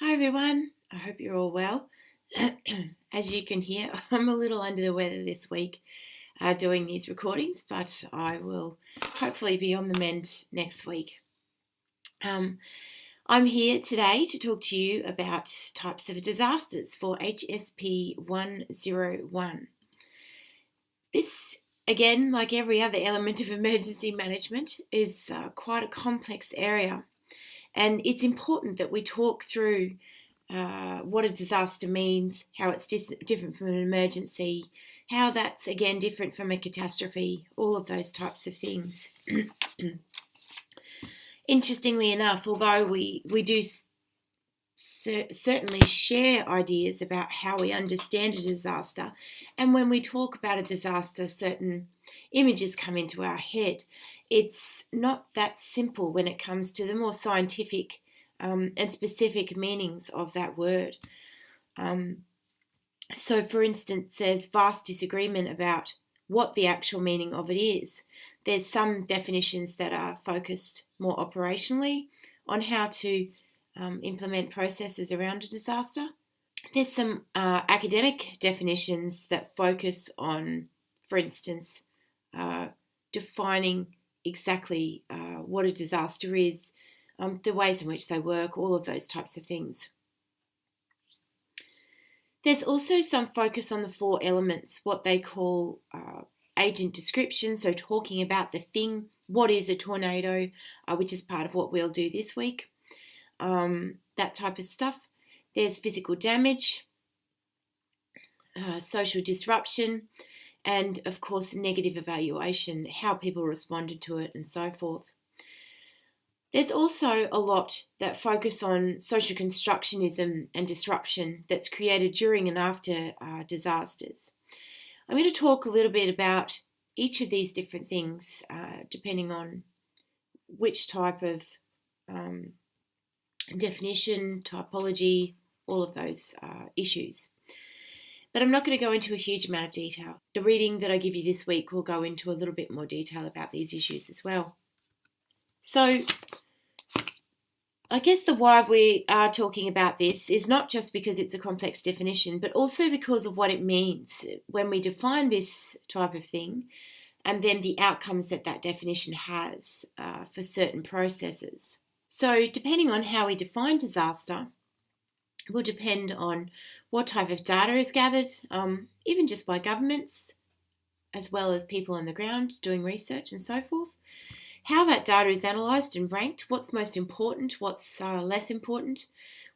Hi everyone, I hope you're all well. As you can hear, I'm a little under the weather this week doing these recordings, but I will hopefully be on the mend next week. I'm here today to talk to you about types of disasters for HSP101. This, again, like every other element of emergency management, is quite a complex area. And it's important that we talk through what a disaster means, how it's different from an emergency, how that's again different from a catastrophe, all of those types of things. Interestingly enough, although we do certainly share ideas about how we understand a disaster, and when we talk about a disaster, certain images come into our head. It's not that simple when it comes to the more scientific and specific meanings of that word. So, for instance, there's vast disagreement about what the actual meaning of it is. There's some definitions that are focused more operationally on how to implement processes around a disaster. There's some academic definitions that focus on, for instance, defining exactly what a disaster is, the ways in which they work, all of those types of things. There's also some focus on the four elements, what they call agent description, so talking about the thing, what is a tornado, which is part of what we'll do this week, that type of stuff. There's physical damage, social disruption, and of course negative evaluation, how people responded to it and so forth. There's also a lot that focus on social constructionism and disruption that's created during and after disasters. I'm going to talk a little bit about each of these different things depending on which type of definition, typology, all of those issues. But I'm not going to go into a huge amount of detail. The reading that I give you this week will go into a little bit more detail about these issues as well. So I guess the why we are talking about this is not just because it's a complex definition, but also because of what it means when we define this type of thing and then the outcomes that that definition has for certain processes. So depending on how we define disaster, will depend on what type of data is gathered, even just by governments, as well as people on the ground doing research and so forth. How that data is analysed and ranked, what's most important, what's less important,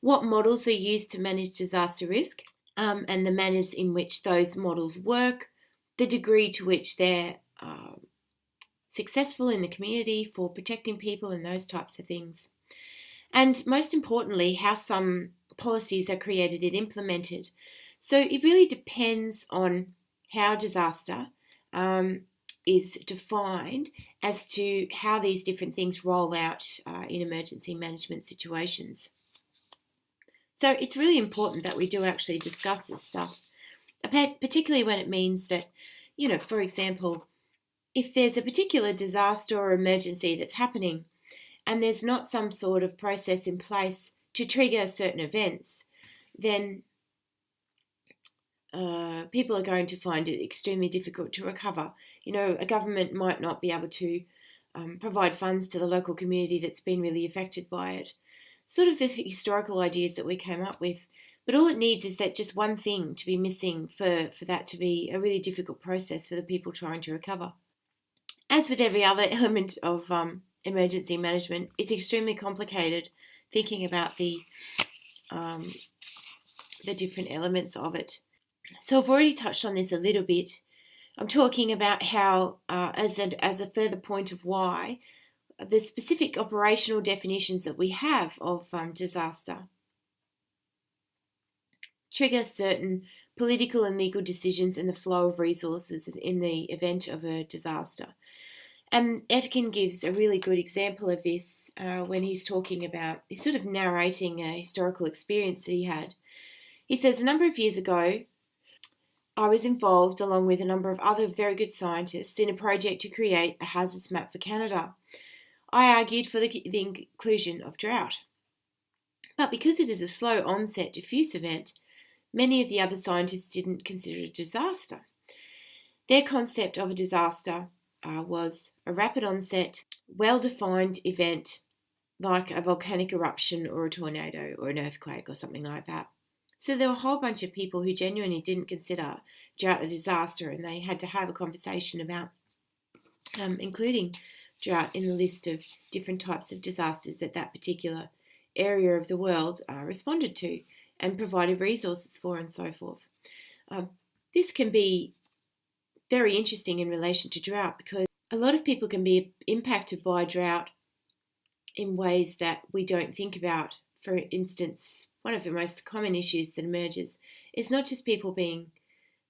what models are used to manage disaster risk, and the manners in which those models work, the degree to which they're successful in the community for protecting people and those types of things. And most importantly, how some policies are created and implemented. So it really depends on how disaster is defined as to how these different things roll out in emergency management situations. So it's really important that we do actually discuss this stuff, particularly when it means that, for example, if there's a particular disaster or emergency that's happening and there's not some sort of process in place to trigger certain events, then people are going to find it extremely difficult to recover. A government might not be able to provide funds to the local community that's been really affected by it. Sort of the historical ideas that we came up with. But all it needs is that just one thing to be missing for that to be a really difficult process for the people trying to recover. As with every other element of emergency management, it's extremely complicated thinking about the different elements of it. So I've already touched on this a little bit. I'm talking about how, as a further point of why, the specific operational definitions that we have of disaster trigger certain political and legal decisions and the flow of resources in the event of a disaster. And Etkin gives a really good example of this when he's sort of narrating a historical experience that he had. He says, a number of years ago, I was involved, along with a number of other very good scientists, in a project to create a hazards map for Canada. I argued for the inclusion of drought. But because it is a slow onset diffuse event, many of the other scientists didn't consider it a disaster. Their concept of a disaster was a rapid onset, well-defined event like a volcanic eruption or a tornado or an earthquake or something like that. So there were a whole bunch of people who genuinely didn't consider drought a disaster, and they had to have a conversation about including drought in the list of different types of disasters that particular area of the world responded to and provided resources for and so forth. This can be very interesting in relation to drought because a lot of people can be impacted by drought in ways that we don't think about. For instance, one of the most common issues that emerges is not just people being,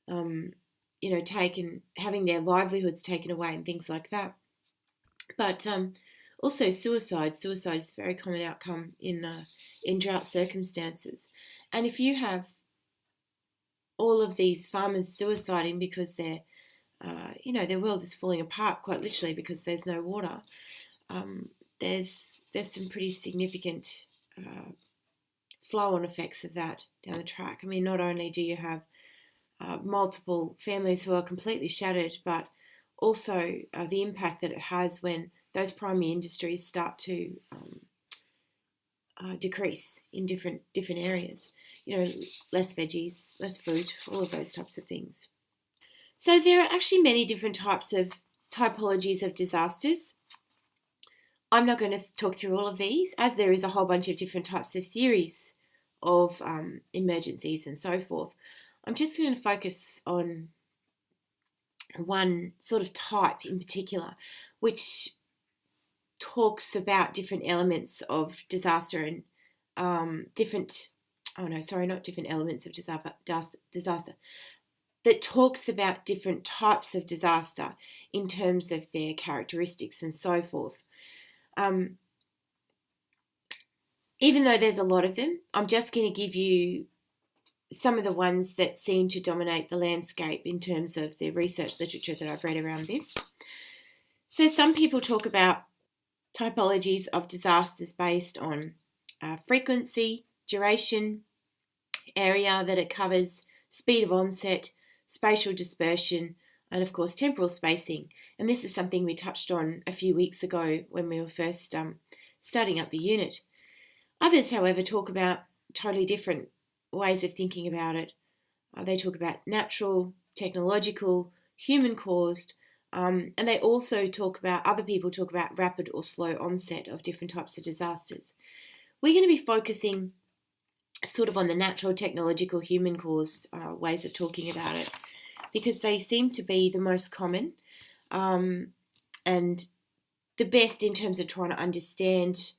having their livelihoods taken away and things like that, but also suicide. Suicide is a very common outcome in drought circumstances. And if you have all of these farmers suiciding because their world is falling apart quite literally because there's no water, there's some pretty significant flow-on effects of that down the track. I mean, not only do you have multiple families who are completely shattered, but also the impact that it has when those primary industries start to decrease in different areas. Less veggies, less fruit, all of those types of things. So there are actually many different types of typologies of disasters. I'm not going to talk through all of these, as there is a whole bunch of different types of theories of emergencies and so forth. I'm just going to focus on one sort of type in particular, which talks about different elements of disaster and disaster, that talks about different types of disaster in terms of their characteristics and so forth. Even though there's a lot of them, I'm just going to give you some of the ones that seem to dominate the landscape in terms of the research literature that I've read around this. So some people talk about typologies of disasters based on frequency, duration, area that it covers, speed of onset, spatial dispersion, and of course temporal spacing. And this is something we touched on a few weeks ago when we were first starting up the unit. Others, however, talk about totally different ways of thinking about it. They talk about natural, technological, human-caused, and they also other people talk about rapid or slow onset of different types of disasters. We're going to be focusing sort of on the natural, technological, human-caused ways of talking about it, because they seem to be the most common and the best in terms of trying to understand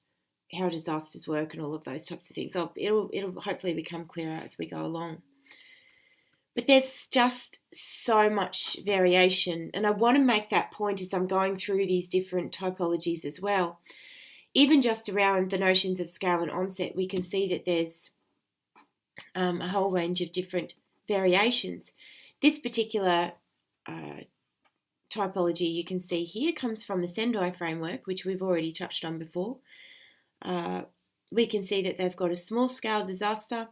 how disasters work and all of those types of things. It'll hopefully become clearer as we go along. But there's just so much variation, and I want to make that point as I'm going through these different typologies as well. Even just around the notions of scale and onset, we can see that there's a whole range of different variations. This particular typology you can see here comes from the Sendai framework, which we've already touched on before. We can see that they've got a small-scale disaster,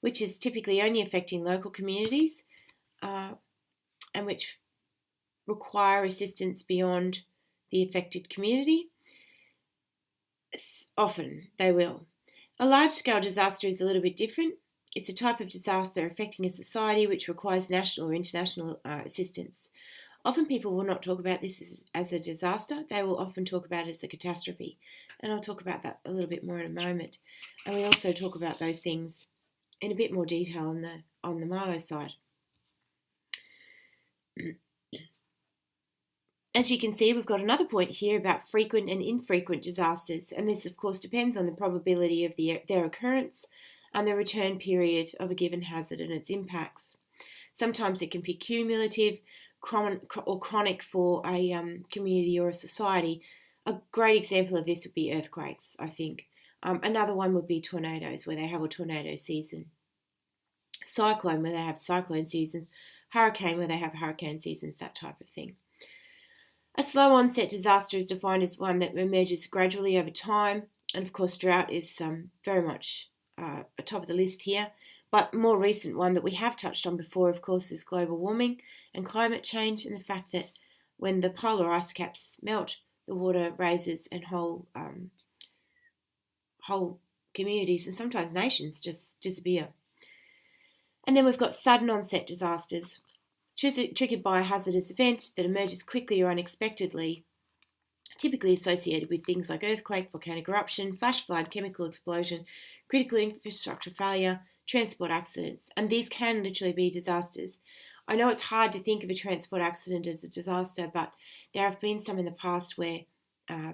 which is typically only affecting local communities and which require assistance beyond the affected community. Often they will. A large-scale disaster is a little bit different. It's a type of disaster affecting a society which requires national or international assistance. Often people will not talk about this as a disaster. They will often talk about it as a catastrophe. And I'll talk about that a little bit more in a moment. And we also talk about those things in a bit more detail on the Marlowe side. As you can see, we've got another point here about frequent and infrequent disasters. And this, of course, depends on the probability of their occurrence and the return period of a given hazard and its impacts. Sometimes it can be cumulative or chronic for a community or a society. A great example of this would be earthquakes, I think. Another one would be tornadoes, where they have a tornado season. Cyclone, where they have cyclone seasons. Hurricane, where they have hurricane seasons, that type of thing. A slow onset disaster is defined as one that emerges gradually over time And of course, drought is very much atop of the list here. But more recent one that we have touched on before, of course, is global warming and climate change, and the fact that when the polar ice caps melt, the water rises and whole communities and sometimes nations just disappear. And then we've got sudden onset disasters, triggered by a hazardous event that emerges quickly or unexpectedly, typically associated with things like earthquake, volcanic eruption, flash flood, chemical explosion, critical infrastructure failure, transport accidents, and these can literally be disasters. I know it's hard to think of a transport accident as a disaster, but there have been some in the past where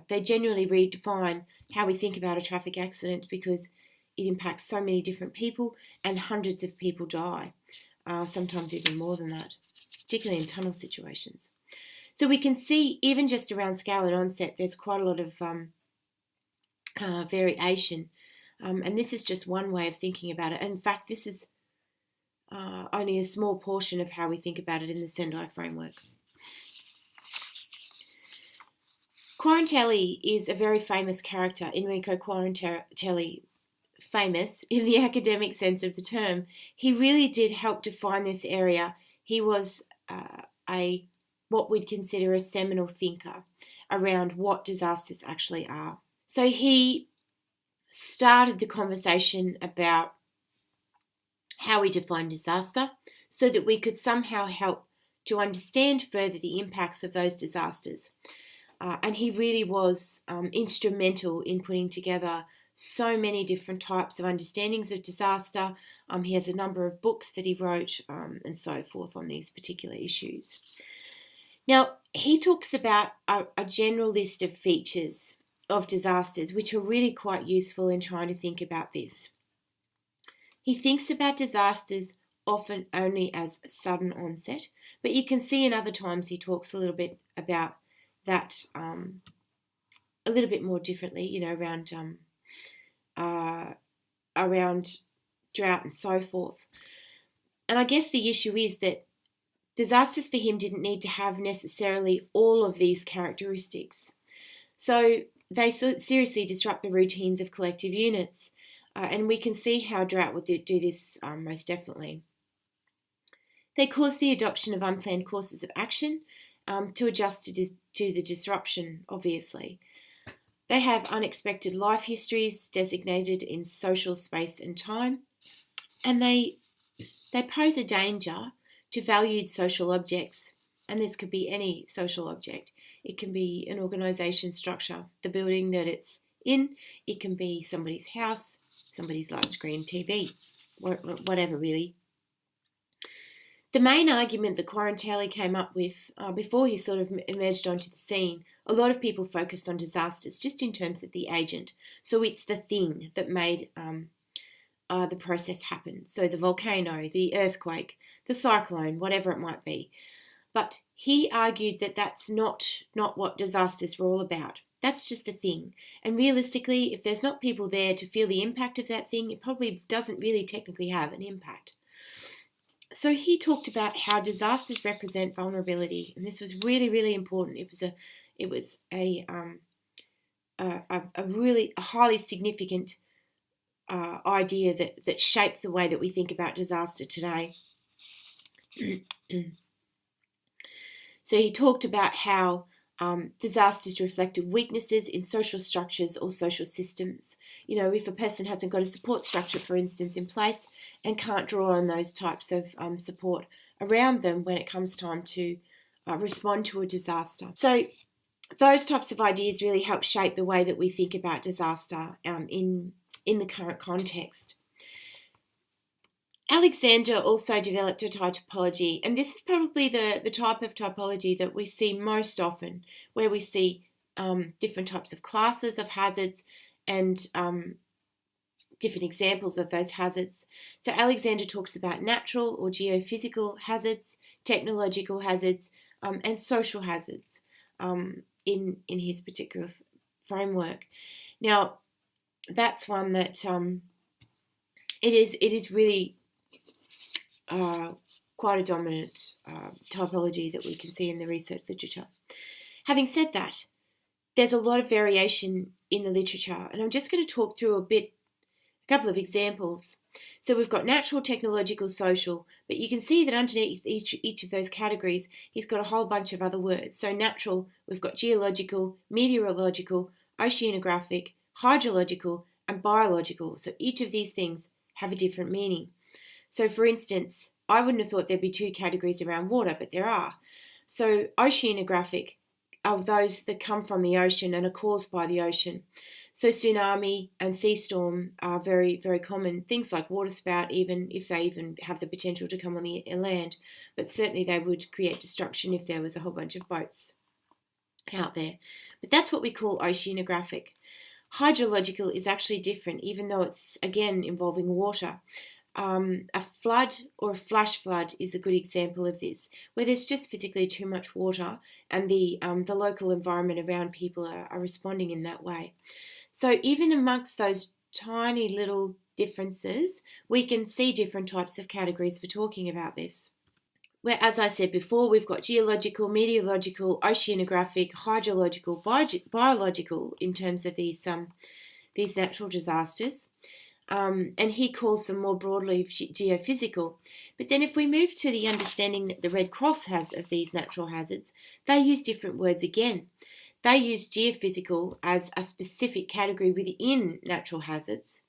they genuinely redefine how we think about a traffic accident, because it impacts so many different people and hundreds of people die, sometimes even more than that, particularly in tunnel situations. So we can see, even just around scale and onset, there's quite a lot of variation. And this is just one way of thinking about it. In fact, this is only a small portion of how we think about it in the Sendai framework. Quarantelli is a very famous character. Enrico Quarantelli, famous in the academic sense of the term. He really did help define this area. He was what we'd consider a seminal thinker around what disasters actually are. So he started the conversation about how we define disaster so that we could somehow help to understand further the impacts of those disasters. And he really was instrumental in putting together so many different types of understandings of disaster. He has a number of books that he wrote and so forth on these particular issues. Now, he talks about a general list of features of disasters, which are really quite useful in trying to think about this. He thinks about disasters often only as sudden onset, but you can see in other times he talks a little bit about that a little bit more differently, around drought and so forth. And I guess the issue is that disasters for him didn't need to have necessarily all of these characteristics. So they seriously disrupt the routines of collective units. And we can see how drought would do this most definitely. They cause the adoption of unplanned courses of action to adjust to the disruption, obviously. They have unexpected life histories designated in social space and time. And they pose a danger to valued social objects, and this could be any social object. It can be an organisation structure, the building that it's in. It can be somebody's house, somebody's large screen TV, whatever really. The main argument that Quarantelli came up with before he sort of emerged onto the scene, a lot of people focused on disasters just in terms of the agent. So it's the thing that made the process happen. So the volcano, the earthquake, the cyclone, whatever it might be. But he argued that that's not what disasters were all about. That's just a thing. And realistically, if there's not people there to feel the impact of that thing, it probably doesn't really technically have an impact. So he talked about how disasters represent vulnerability, and this was really, really important. It was a really highly significant idea that shaped the way that we think about disaster today. So he talked about how disasters reflected weaknesses in social structures or social systems. If a person hasn't got a support structure, for instance, in place and can't draw on those types of support around them when it comes time to respond to a disaster. So those types of ideas really help shape the way that we think about disaster in the current context. Alexander also developed a typology, and this is probably the type of typology that we see most often, where we see different types of classes of hazards and different examples of those hazards. So Alexander talks about natural or geophysical hazards, technological hazards, and social hazards in his particular framework. Now, that's one that it is really quite a dominant typology that we can see in the research literature. Having said that, there's a lot of variation in the literature, and I'm just going to talk through a couple of examples. So we've got natural, technological, social, but you can see that underneath each of those categories, he's got a whole bunch of other words. So natural, we've got geological, meteorological, oceanographic, hydrological, and biological. So each of these things have a different meaning. So for instance, I wouldn't have thought there'd be two categories around water, but there are. So oceanographic are those that come from the ocean and are caused by the ocean. So tsunami and sea storm are very, very common. Things like waterspout, even if they even have the potential to come on the land, but certainly they would create destruction if there was a whole bunch of boats out there. But that's what we call oceanographic. Hydrological is actually different, even though it's, again, involving water. A flood or a flash flood is a good example of this, where there's just physically too much water and the local environment around people are responding in that way. So even amongst those tiny little differences, we can see different types of categories for talking about this. Where, as I said before, we've got geological, meteorological, oceanographic, hydrological, biological in terms of these natural disasters. And he calls them more broadly geophysical. But then if we move to the understanding that the Red Cross has of these natural hazards, they use different words again. They use geophysical as a specific category within natural hazards,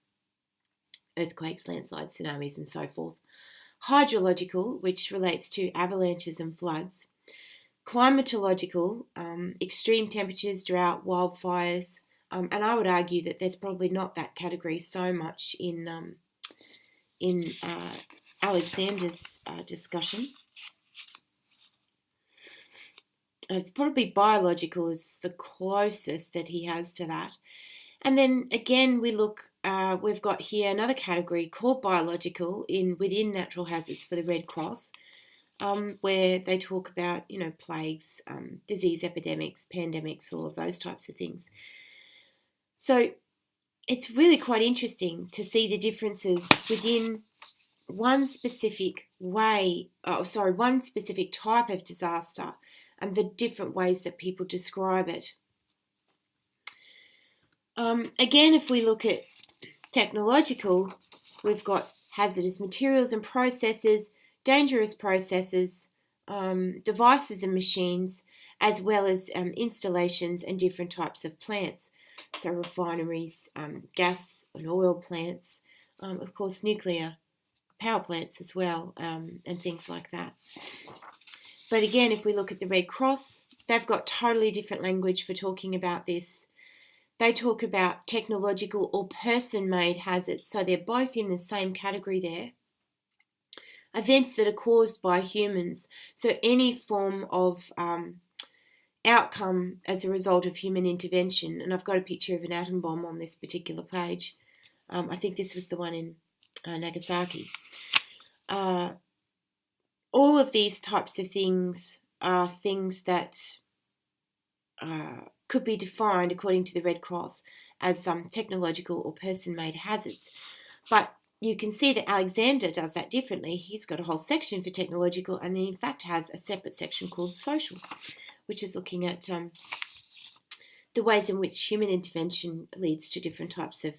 earthquakes, landslides, tsunamis, and so forth. Hydrological, which relates to avalanches and floods. Climatological, extreme temperatures, drought, wildfires. And I would argue that there's probably not that category so much in Alexander's discussion. It's probably biological is the closest that he has to that. And then again, we look. We've got here another category called biological within natural hazards for the Red Cross, where they talk about plagues, disease epidemics, pandemics, all of those types of things. So it's really quite interesting to see the differences within one specific one specific type of disaster and the different ways that people describe it. Again, if we look at technological, we've got hazardous materials and processes, dangerous processes, devices and machines, as well as installations and different types of plants. So refineries, gas and oil plants, of course nuclear power plants as well, and things like that. But again, if we look at the Red Cross, they've got totally different language for talking about this. They talk about technological or person-made hazards, so they're both in the same category there. Events that are caused by humans, so any form of outcome as a result of human intervention. And I've got a picture of an atom bomb on this particular page. I think this was the one in Nagasaki. All of these types of things are things that could be defined according to the Red Cross as some technological or person-made hazards. But you can see that Alexander does that differently. He's got a whole section for technological and then in fact has a separate section called social, which is looking at the ways in which human intervention leads to different types of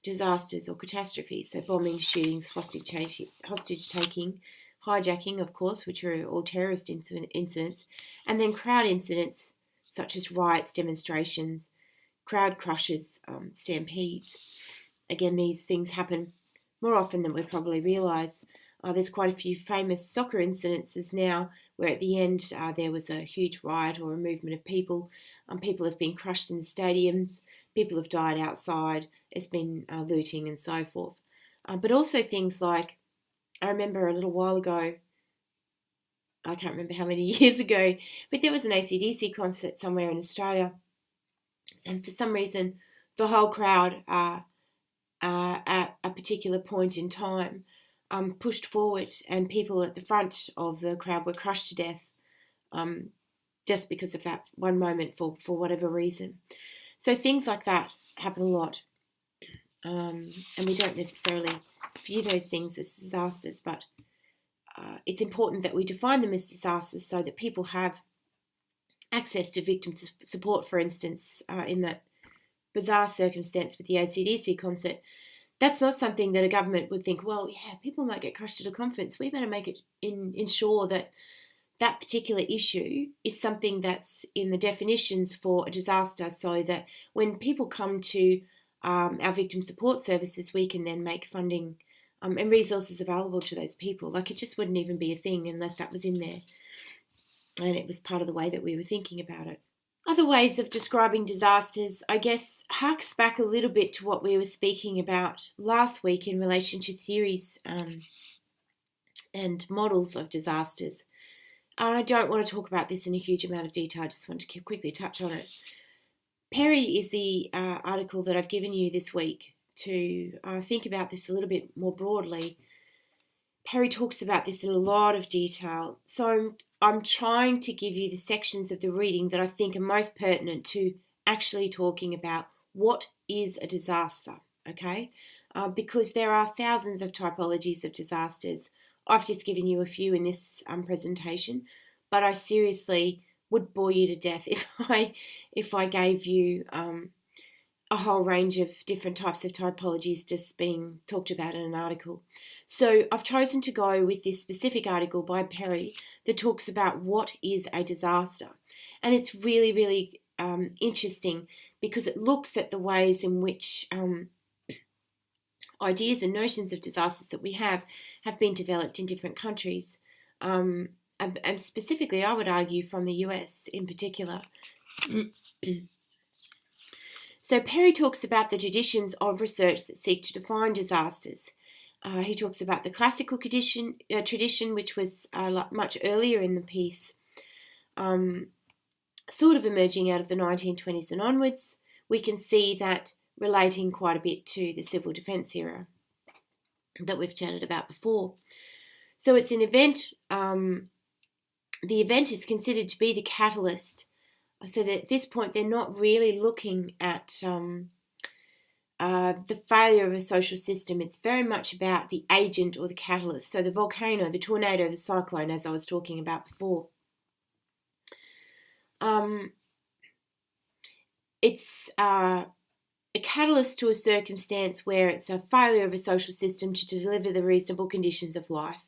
disasters or catastrophes. So bombing, shootings, hostage taking, hijacking, of course, which are all terrorist incidents, and then crowd incidents such as riots, demonstrations, crowd crushes, stampedes. Again, these things happen more often than we probably realise. There's quite a few famous soccer incidences now where at the end there was a huge riot or a movement of people. People have been crushed in the stadiums. People have died outside. There's been looting and so forth. But also things like, I remember a little while ago, I can't remember how many years ago, but there was an AC/DC concert somewhere in Australia. And for some reason, the whole crowd at a particular point in time pushed forward, and people at the front of the crowd were crushed to death just because of that one moment for whatever reason. So things like that happen a lot. And we don't necessarily view those things as disasters, but it's important that we define them as disasters so that people have access to victim support, for instance, in that bizarre circumstance with the AC/DC concert. That's not something that a government would think, well, yeah, people might get crushed at a conference. We better make it ensure that that particular issue is something that's in the definitions for a disaster, so that when people come to our victim support services, we can then make funding and resources available to those people. Like, it just wouldn't even be a thing unless that was in there and it was part of the way that we were thinking about it. Other ways of describing disasters, I guess, harks back a little bit to what we were speaking about last week in relation to theories and models of disasters. And I don't want to talk about this in a huge amount of detail, I just want to quickly touch on it. Perry is the article that I've given you this week to think about this a little bit more broadly. Perry talks about this in a lot of detail, so I'm trying to give you the sections of the reading that I think are most pertinent to actually talking about what is a disaster, okay? Because there are thousands of typologies of disasters. I've just given you a few in this presentation, but I seriously would bore you to death if I gave you a whole range of different types of typologies just being talked about in an article. So I've chosen to go with this specific article by Perry that talks about what is a disaster. And it's really, really interesting because it looks at the ways in which ideas and notions of disasters that we have been developed in different countries. And specifically, I would argue from the US in particular. So Perry talks about the traditions of research that seek to define disasters. He talks about the classical tradition, which was much earlier in the piece, sort of emerging out of the 1920s and onwards. We can see that relating quite a bit to the civil defence era that we've chatted about before. So it's an event. The event is considered to be the catalyst. So that at this point, they're not really looking at the failure of a social system. It's very much about the agent or the catalyst. So the volcano, the tornado, the cyclone, as I was talking about before. It's a catalyst to a circumstance where it's a failure of a social system to deliver the reasonable conditions of life.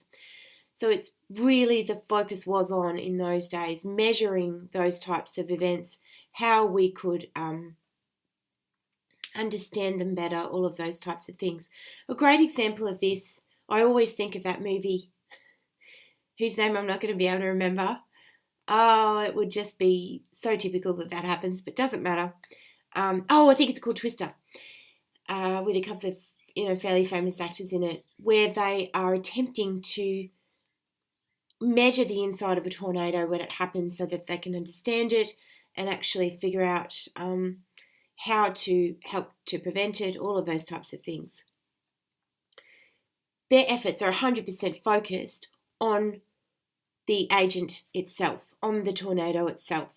So it's really the focus was on in those days, measuring those types of events, how we could understand them better, all of those types of things. A great example of this, I always think of that movie, whose name I'm not going to be able to remember. Oh, it would just be so typical that happens, but doesn't matter. I think it's called Twister, with a couple of fairly famous actors in it, where they are attempting to measure the inside of a tornado when it happens so that they can understand it and actually figure out how to help to prevent it, all of those types of things. Their efforts are 100% focused on the agent itself, on the tornado itself.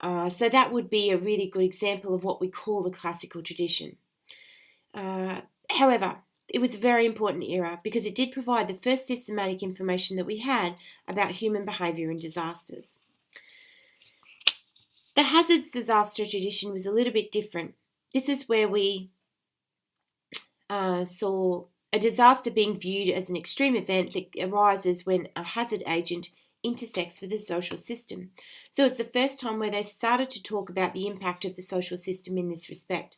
So that would be a really good example of what we call the classical tradition. However, it was a very important era because it did provide the first systematic information that we had about human behaviour in disasters. The hazards disaster tradition was a little bit different. This is where we saw a disaster being viewed as an extreme event that arises when a hazard agent intersects with the social system. So it's the first time where they started to talk about the impact of the social system in this respect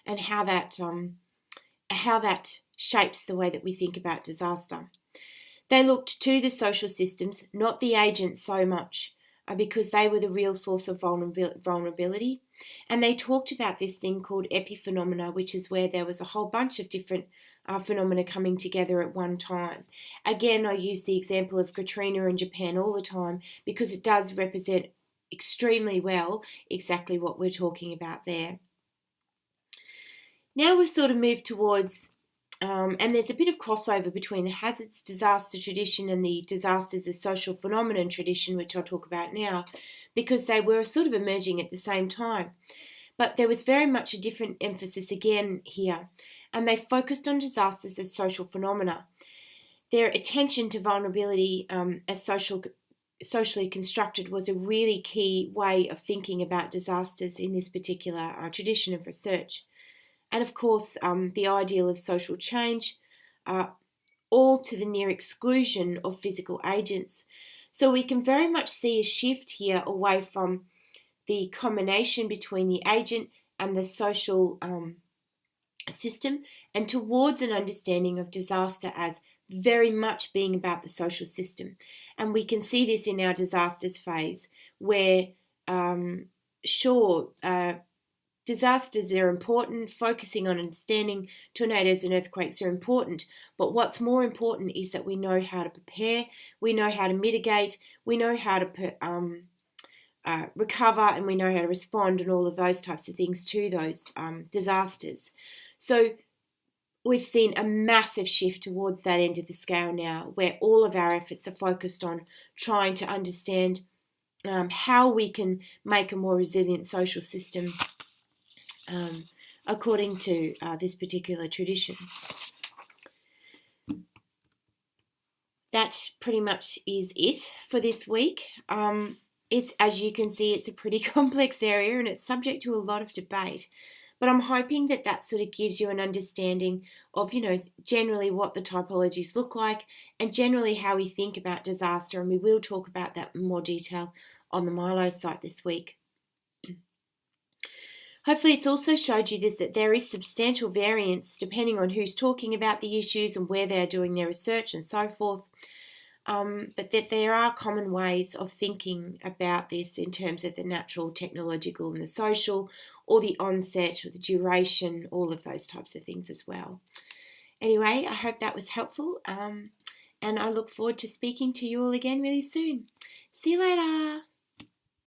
and how that shapes the way that we think about disaster. They looked to the social systems, not the agents so much, because they were the real source of vulnerability. And they talked about this thing called epiphenomena, which is where there was a whole bunch of different phenomena coming together at one time. Again, I use the example of Katrina in Japan all the time because it does represent extremely well exactly what we're talking about there. Now we've sort of moved towards, and there's a bit of crossover between the hazards disaster tradition and the disasters as social phenomenon tradition, which I'll talk about now, because they were sort of emerging at the same time. But there was very much a different emphasis again here, and they focused on disasters as social phenomena. Their attention to vulnerability as social socially constructed was a really key way of thinking about disasters in this particular tradition of research. And of course, the ideal of social change, all to the near exclusion of physical agents. So we can very much see a shift here away from the combination between the agent and the social system, and towards an understanding of disaster as very much being about the social system. And we can see this in our disasters phase, where disasters are important, focusing on understanding tornadoes and earthquakes are important, but what's more important is that we know how to prepare, we know how to mitigate, we know how to recover, and we know how to respond, and all of those types of things to those disasters. So we've seen a massive shift towards that end of the scale now, where all of our efforts are focused on trying to understand how we can make a more resilient social system according to this particular tradition. That pretty much is it for this week. It's, as you can see, it's a pretty complex area and it's subject to a lot of debate. But I'm hoping that that sort of gives you an understanding of, generally what the typologies look like and generally how we think about disaster. And we will talk about that in more detail on the Milo site this week. Hopefully it's also showed you that there is substantial variance depending on who's talking about the issues and where they're doing their research and so forth, but that there are common ways of thinking about this in terms of the natural, technological and the social, or the onset or the duration, all of those types of things as well. Anyway, I hope that was helpful, and I look forward to speaking to you all again really soon. See you later.